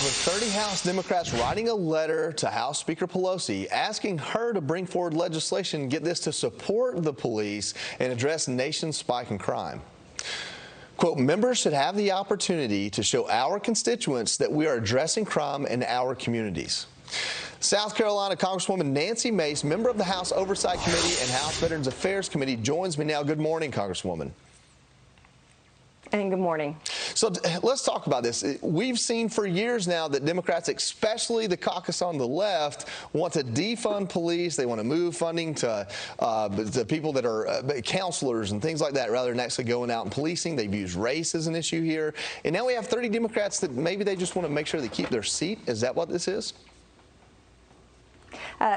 with 30 House Democrats writing a letter to House Speaker Pelosi asking her to bring forward legislation, get this, to support the police and address the nation's spike in crime. Quote, members should have the opportunity to show our constituents that we are addressing crime in our communities. South Carolina Congresswoman Nancy Mace, member of the House Oversight Committee and House Veterans Affairs Committee, joins me now. Good morning, Congresswoman. And good morning. So let's talk about this. We've seen for years now that Democrats, especially the caucus on the left, want to defund police. They want to move funding to people that are counselors and things like that rather than actually going out and policing. They've used race as an issue here. And now we have 30 Democrats that maybe they just want to make sure they keep their seat. Is that what this is?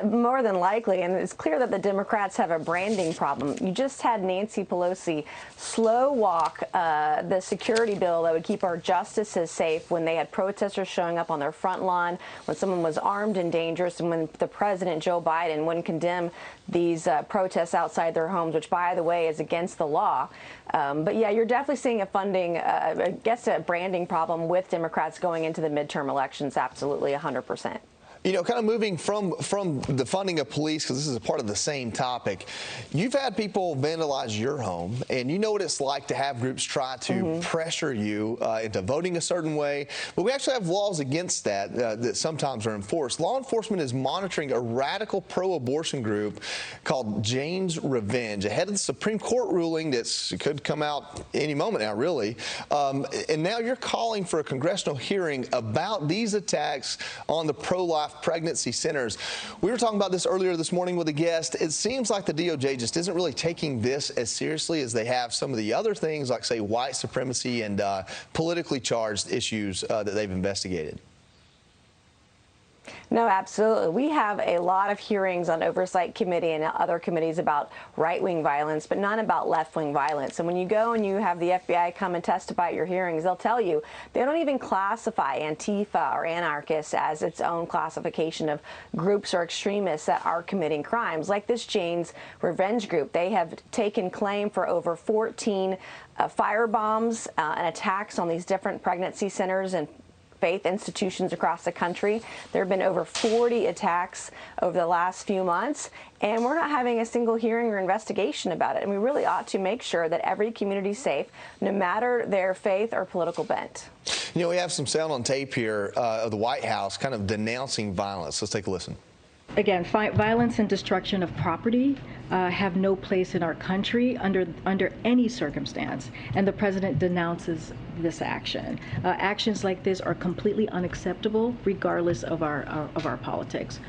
More than likely, and it's clear that the Democrats have a branding problem. You just had Nancy Pelosi slow walk the security bill that would keep our justices safe when they had protesters showing up on their front lawn, when someone was armed and dangerous, and when the president, Joe Biden, wouldn't condemn these protests outside their homes, which, by the way, is against the law. But yeah, you're definitely seeing a funding, I guess, a branding problem with Democrats going into the midterm elections. Absolutely, 100%. You know, kind of moving from the funding of police, because this is a part of the same topic, you've had people vandalize your home, and you know what it's like to have groups try to pressure you into voting a certain way. But we actually have laws against that that sometimes are enforced. Law enforcement is monitoring a radical pro-abortion group called Jane's Revenge ahead of the Supreme Court ruling that could come out any moment now, really. And now you're calling for a congressional hearing about these attacks on the pro-life pregnancy centers. We were talking about this earlier this morning with a guest. It seems like the DOJ just isn't really taking this as seriously as they have some of the other things, like, say, white supremacy and politically charged issues that they've investigated. No, absolutely. We have a lot of hearings on Oversight Committee and other committees about right-wing violence, but none about left-wing violence. And when you go and you have the FBI come and testify at your hearings, they'll tell you they don't even classify Antifa or anarchists as its own classification of groups or extremists that are committing crimes. Like this Jane's Revenge group, they have taken claim for over 14 firebombs and attacks on these different pregnancy centers and faith institutions across the country. There have been over 40 attacks over the last few months, and we're not having a single hearing or investigation about it. And we really ought to make sure that every community is safe, no matter their faith or political bent. You know, we have some sound on tape here of the White House kind of denouncing violence. Let's take a listen. Again, violence and destruction of property have no place in our country under any circumstance, and the president denounces this action. Actions like this are completely unacceptable, regardless of our politics.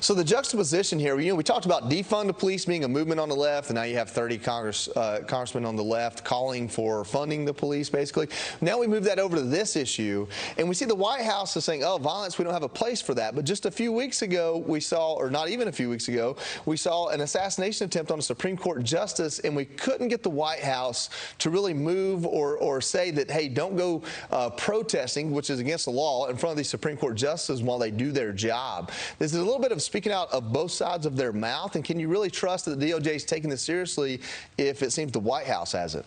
So the juxtaposition here, you know, we talked about defund the police being a movement on the left, and now you have 30 congressmen on the left calling for funding the police, basically. Now we move that over to this issue, and we see the White House is saying, oh, violence, we don't have a place for that. But just a few weeks ago, we saw, or not even a few weeks ago, we saw an assassination attempt on a Supreme Court justice, and we couldn't get the White House to really move or say that, hey, don't go protesting, which is against the law, in front of these Supreme Court justices while they do their job. This is a little bit of speaking out of both sides of their mouth, and can you really trust that the DOJ is taking this seriously if it seems the White House hasn't?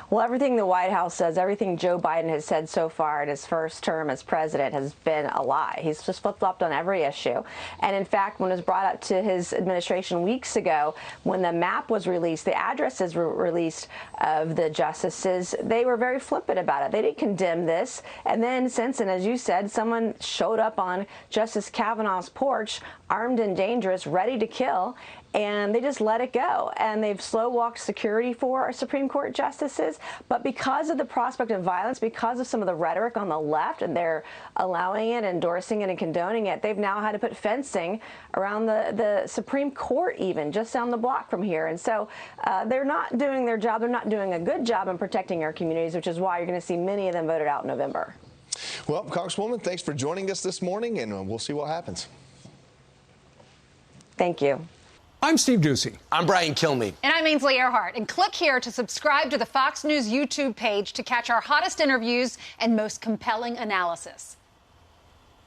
Well, everything the White House says, everything Joe Biden has said so far in his first term as president has been a lie. He's just flip-flopped on every issue. And in fact, when it was brought up to his administration weeks ago, when the map was released, the addresses were released of the justices, they were very flippant about it. They didn't condemn this. And then since, and as you said, someone showed up on Justice Kavanaugh's porch, armed and dangerous, ready to kill, and they just let it go. And they've slow-walked security for our Supreme Court justices. But because of the prospect of violence, because of some of the rhetoric on the left, and they're allowing it, endorsing it, and condoning it, they've now had to put fencing around the Supreme Court, even just down the block from here. And so they're not doing their job. They're not doing a good job in protecting our communities, which is why you're going to see many of them voted out in November. Well, Congresswoman, thanks for joining us this morning, and we'll see what happens. Thank you. I'm Steve Ducey. I'm Brian Kilmeade. And I'm Ainsley Earhart. And click here to subscribe to the Fox News YouTube page to catch our hottest interviews and most compelling analysis.